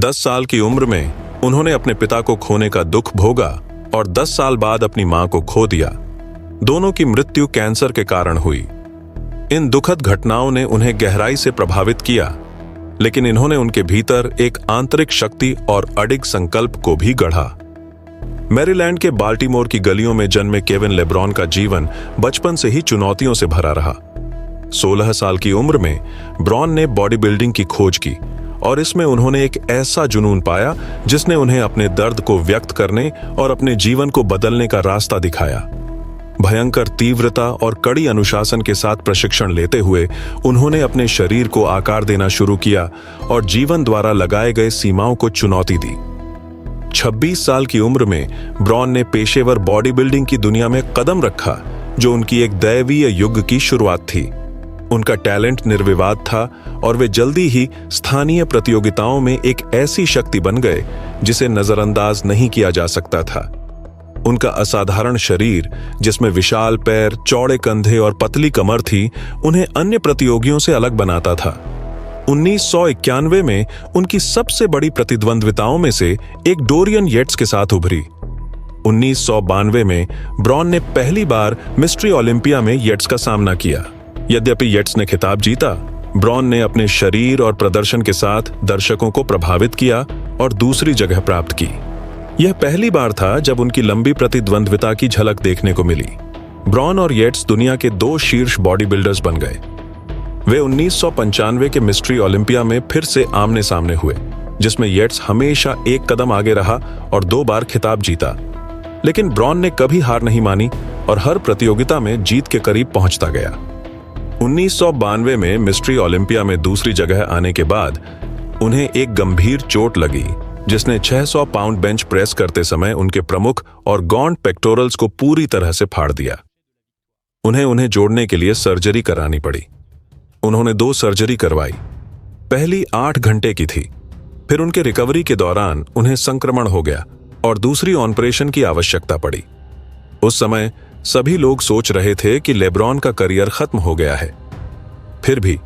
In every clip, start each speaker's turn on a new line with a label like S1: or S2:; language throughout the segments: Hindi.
S1: 10 साल की उम्र में उन्होंने अपने पिता को खोने का दुख भोगा और 10 साल बाद अपनी मां को खो दिया। दोनों की मृत्यु कैंसर के कारण हुई। इन दुखद घटनाओं ने उन्हें गहराई से प्रभावित किया, लेकिन इन्होंने उनके भीतर एक आंतरिक शक्ति और अडिग संकल्प को भी गढ़ा। मैरीलैंड के बाल्टीमोर की गलियों में जन्मे केविन लेब्रॉन का जीवन बचपन से ही चुनौतियों से भरा रहा। 16 साल की उम्र में ब्रॉन ने बॉडी बिल्डिंग की खोज की और इसमें उन्होंने एक ऐसा जुनून पाया जिसने उन्हें अपने दर्द को व्यक्त करने और अपने जीवन को बदलने का रास्ता दिखाया। भयंकर तीव्रता और कड़ी अनुशासन के साथ प्रशिक्षण लेते हुए उन्होंने अपने शरीर को आकार देना शुरू किया और जीवन द्वारा लगाए गए सीमाओं को चुनौती दी। 26 साल की उम्र में ब्रॉन ने पेशेवर बॉडी बिल्डिंग की दुनिया में कदम रखा, जो उनकी एक दैवीय युग की शुरुआत थी। उनका टैलेंट निर्विवाद था और वे जल्दी ही स्थानीय प्रतियोगिताओं में एक ऐसी शक्ति बन गए जिसे नजरअंदाज नहीं किया जा सकता था। उनका असाधारण शरीर, जिसमें विशाल पैर, चौड़े कंधे और पतली कमर थी, उन्हें अन्य प्रतियोगियों से अलग बनाता था। 1991 में उनकी सबसे बड़ी प्रतिद्वंद्विताओं में से एक डोरियन येट्स के साथ उभरी। 1992 में ब्रॉन ने पहली बार मिस्ट्री ओलंपिया में येट्स का सामना किया। यद्यपि येट्स ने खिताब जीता, ब्रॉन ने अपने शरीर और प्रदर्शन के साथ दर्शकों को प्रभावित किया और दूसरी जगह प्राप्त की। यह पहली बार था जब उनकी लंबी प्रतिद्वंद्विता की झलक देखने को मिली। ब्रॉन और येट्स दुनिया के 2 शीर्ष बॉडी बिल्डर्स बन गए। वे 1995 के मिस्ट्री ओलंपिया में फिर से आमने सामने हुए, जिसमें येट्स हमेशा एक कदम आगे रहा और 2 बार खिताब जीता। लेकिन ब्रॉन ने कभी हार नहीं मानी और हर प्रतियोगिता में जीत के करीब पहुंचता गया। 1992 में मिस्ट्री ओलंपिया में दूसरी जगह आने के बाद उन्हें एक गंभीर चोट लगी, जिसने 600 पाउंड बेंच प्रेस करते समय उनके प्रमुख और गॉन्ट पेक्टोरल्स को पूरी तरह से फाड़ दिया। उन्हें जोड़ने के लिए सर्जरी करानी पड़ी। उन्होंने 2 सर्जरी करवाई। पहली 8 घंटे की थी। फिर उनके रिकवरी के दौरान उन्हें संक्रमण हो गया और दूसरी ऑपरेशन की आवश्यकता पड़ी। उस समय सभी लोग सोच रहे थे कि लेब्रॉन का करियर खत्म हो गया है। फिर भी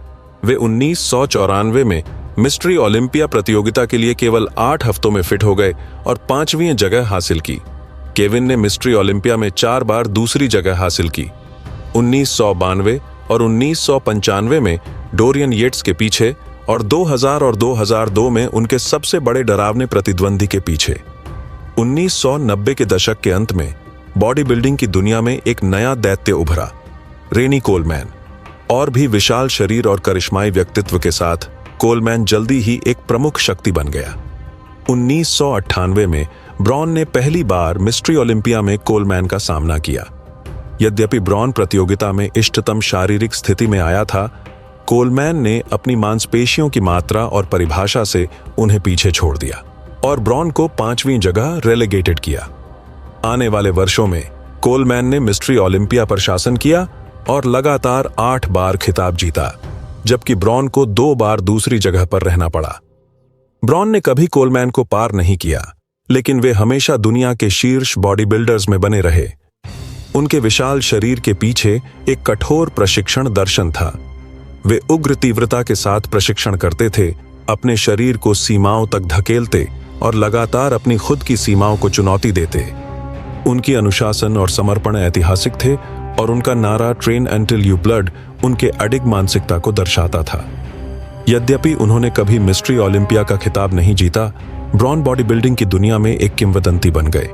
S1: वे 1994 में मिस्ट्री ओलंपिया प्रतियोगिता के लिए केवल 8 हफ्तों में फिट हो गए और 5वीं जगह हासिल की। केविन ने मिस्ट्री ओलंपिया में 4 बार दूसरी जगह हासिल की। 1992 और 1995 में डोरियन येट्स के पीछे और 2000 और 2002 में उनके सबसे बड़े डरावने प्रतिद्वंदी के पीछे। 1990 के दशक के अंत में बॉडी बिल्डिंग की दुनिया में एक नया दैत्य उभरा, रेनी कोलमैन। और भी विशाल शरीर और करिश्माई व्यक्तित्व के साथ कोलमैन जल्दी ही एक प्रमुख शक्ति बन गया। 1998 में ब्रॉन ने पहली बार मिस्ट्री ओलंपिया में कोलमैन का सामना किया। यद्यपि ब्रॉन प्रतियोगिता में इष्टतम शारीरिक स्थिति में आया था, कोलमैन ने अपनी मांसपेशियों की मात्रा और परिभाषा से उन्हें पीछे छोड़ दिया और ब्रॉन को 5वीं जगह रेलेगेटेड किया। आने वाले वर्षों में कोलमैन ने मिस्ट्री ओलंपिया पर शासन किया और लगातार 8 बार खिताब जीता, जबकि ब्रॉन को 2 बार दूसरी जगह पर रहना पड़ा। ब्रॉन ने कभी कोलमैन को पार नहीं किया, लेकिन वे हमेशा दुनिया के शीर्ष बॉडी बिल्डर्स में बने रहे। उनके विशाल शरीर के पीछे एक कठोर प्रशिक्षण दर्शन था। वे उग्र तीव्रता के साथ प्रशिक्षण करते थे, अपने शरीर को सीमाओं तक धकेलते और लगातार अपनी खुद की सीमाओं को चुनौती देते। उनकी अनुशासन और समर्पण ऐतिहासिक थे और उनका नारा ट्रेन अंटिल यू ब्लड उनके अडिग मानसिकता को दर्शाता था। यद्यपि उन्होंने कभी मिस्ट्री ओलंपिया का खिताब नहीं जीता, ब्रॉन बॉडी बिल्डिंग की दुनिया में एक किंवदंती बन गए।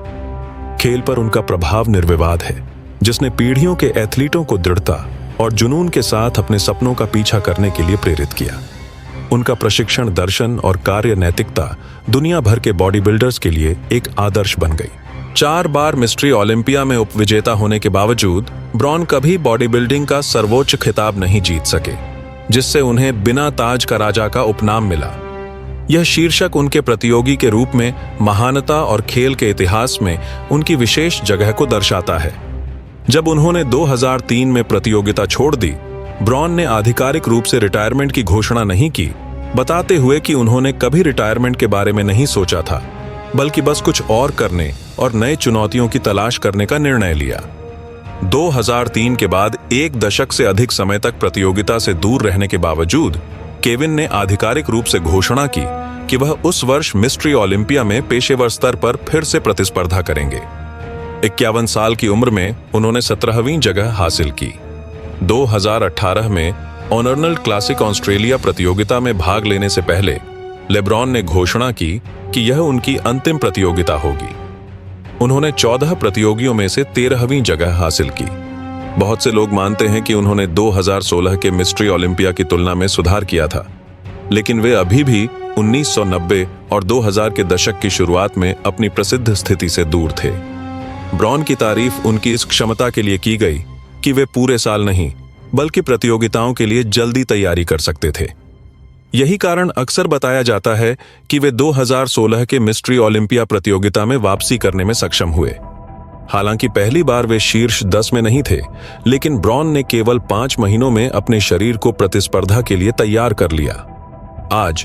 S1: खेल पर उनका प्रभाव निर्विवाद है, जिसने पीढ़ियों के एथलीटों को दृढ़ता और जुनून के साथ अपने सपनों का पीछा करने के लिए प्रेरित किया। उनका प्रशिक्षण दर्शन और कार्य नैतिकता दुनिया भर के बॉडी बिल्डर्स के लिए एक आदर्श बन गई। 4 बार मिस्ट्री ओलंपिया में उपविजेता होने के बावजूद ब्रॉन कभी बॉडी बिल्डिंग का सर्वोच्च खिताब नहीं जीत सके, जिससे उन्हें बिना ताज का राजा का उपनाम मिला। यह शीर्षक उनके प्रतियोगी के रूप में महानता और खेल के इतिहास में उनकी विशेष जगह को दर्शाता है। जब उन्होंने 2003 में प्रतियोगिता छोड़ दी, ब्रॉन ने आधिकारिक रूप से रिटायरमेंट की घोषणा नहीं की, बताते हुए कि उन्होंने कभी रिटायरमेंट के बारे में नहीं सोचा था, बल्कि बस कुछ और करने और नए चुनौतियों की तलाश करने का निर्णय लिया। 2003 के बाद 1 दशक से अधिक समय तक प्रतियोगिता से दूर रहने के बावजूद केविन ने आधिकारिक रूप से घोषणा की कि वह उस वर्ष मिस्ट्री ओलंपिया में पेशेवर स्तर पर फिर से प्रतिस्पर्धा करेंगे। 51 साल की उम्र में उन्होंने 17वीं जगह हासिल की। 2018 में ऑनर्नल क्लासिक ऑस्ट्रेलिया प्रतियोगिता में भाग लेने से पहले लेब्रॉन ने घोषणा की कि यह उनकी अंतिम प्रतियोगिता होगी। उन्होंने 14 प्रतियोगियों में से 13वीं जगह हासिल की। बहुत से लोग मानते हैं कि उन्होंने 2016 के मिस्ट्री ओलंपिया की तुलना में सुधार किया था, लेकिन वे अभी भी 1990 और 2000 के दशक की शुरुआत में अपनी प्रसिद्ध स्थिति से दूर थे। ब्रॉन की तारीफ उनकी इस क्षमता के लिए की गई कि वे पूरे साल नहीं बल्कि प्रतियोगिताओं के लिए जल्दी तैयारी कर सकते थे। यही कारण अक्सर बताया जाता है कि वे 2016 के मिस्ट्री ओलंपिया प्रतियोगिता में वापसी करने में सक्षम हुए। हालांकि पहली बार वे शीर्ष 10 में नहीं थे, लेकिन ब्रॉन ने केवल 5 महीनों में अपने शरीर को प्रतिस्पर्धा के लिए तैयार कर लिया। आज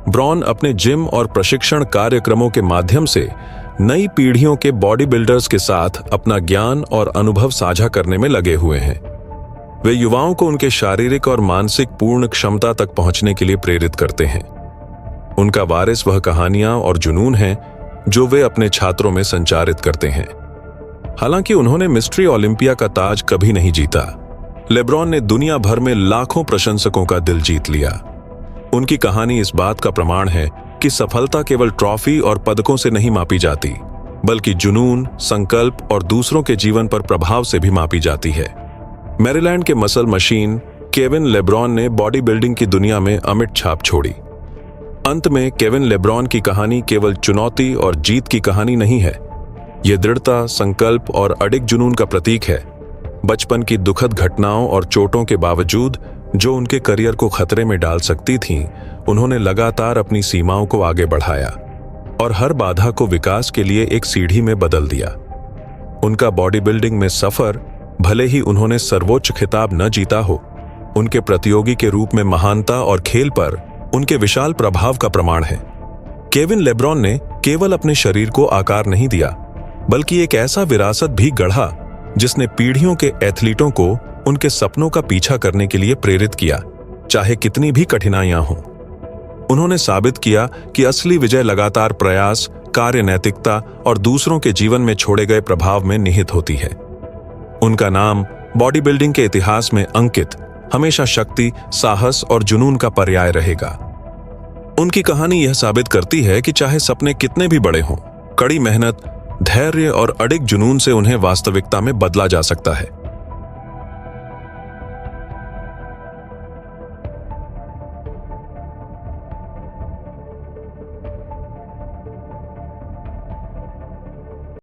S1: ब्रॉन अपने जिम और प्रशिक्षण कार्यक्रमों के माध्यम से नई पीढ़ियों के बॉडी बिल्डर्स के साथ अपना ज्ञान और अनुभव साझा करने में लगे हुए हैं। वे युवाओं को उनके शारीरिक और मानसिक पूर्ण क्षमता तक पहुंचने के लिए प्रेरित करते हैं। उनका वारिस वह कहानियां और जुनून हैं जो वे अपने छात्रों में संचारित करते हैं। हालांकि उन्होंने मिस्ट्री ओलंपिया का ताज कभी नहीं जीता, लेब्रॉन ने दुनिया भर में लाखों प्रशंसकों का दिल जीत लिया। उनकी कहानी इस बात का प्रमाण है कि सफलता केवल ट्रॉफी और पदकों से नहीं मापी जाती, बल्कि जुनून, संकल्प और दूसरों के जीवन पर प्रभाव से भी मापी जाती है। मैरीलैंड के मसल मशीन केविन लेब्रॉन ने बॉडी बिल्डिंग की दुनिया में अमिट छाप छोड़ी। अंत में केविन लेब्रॉन की कहानी केवल चुनौती और जीत की कहानी नहीं है, यह दृढ़ता, संकल्प और अडिग जुनून का प्रतीक है। बचपन की दुखद घटनाओं और चोटों के बावजूद जो उनके करियर को खतरे में डाल सकती थीं, उन्होंने लगातार अपनी सीमाओं को आगे बढ़ाया और हर बाधा को विकास के लिए एक सीढ़ी में बदल दिया। उनका बॉडी बिल्डिंग में सफर, भले ही उन्होंने सर्वोच्च खिताब न जीता हो, उनके प्रतियोगी के रूप में महानता और खेल पर उनके विशाल प्रभाव का प्रमाण है। केविन लेब्रॉन ने केवल अपने शरीर को आकार नहीं दिया, बल्कि एक ऐसा विरासत भी गढ़ा जिसने पीढ़ियों के एथलीटों को उनके सपनों का पीछा करने के लिए प्रेरित किया, चाहे कितनी भी कठिनाइयां हों। उन्होंने साबित किया कि असली विजय लगातार प्रयास, कार्य नैतिकता और दूसरों के जीवन में छोड़े गए प्रभाव में निहित होती है। उनका नाम बॉडी बिल्डिंग के इतिहास में अंकित हमेशा शक्ति, साहस और जुनून का पर्याय रहेगा। उनकी कहानी यह साबित करती है कि चाहे सपने कितने भी बड़े हों, कड़ी मेहनत, धैर्य और अडिग जुनून से उन्हें वास्तविकता में बदला जा सकता है।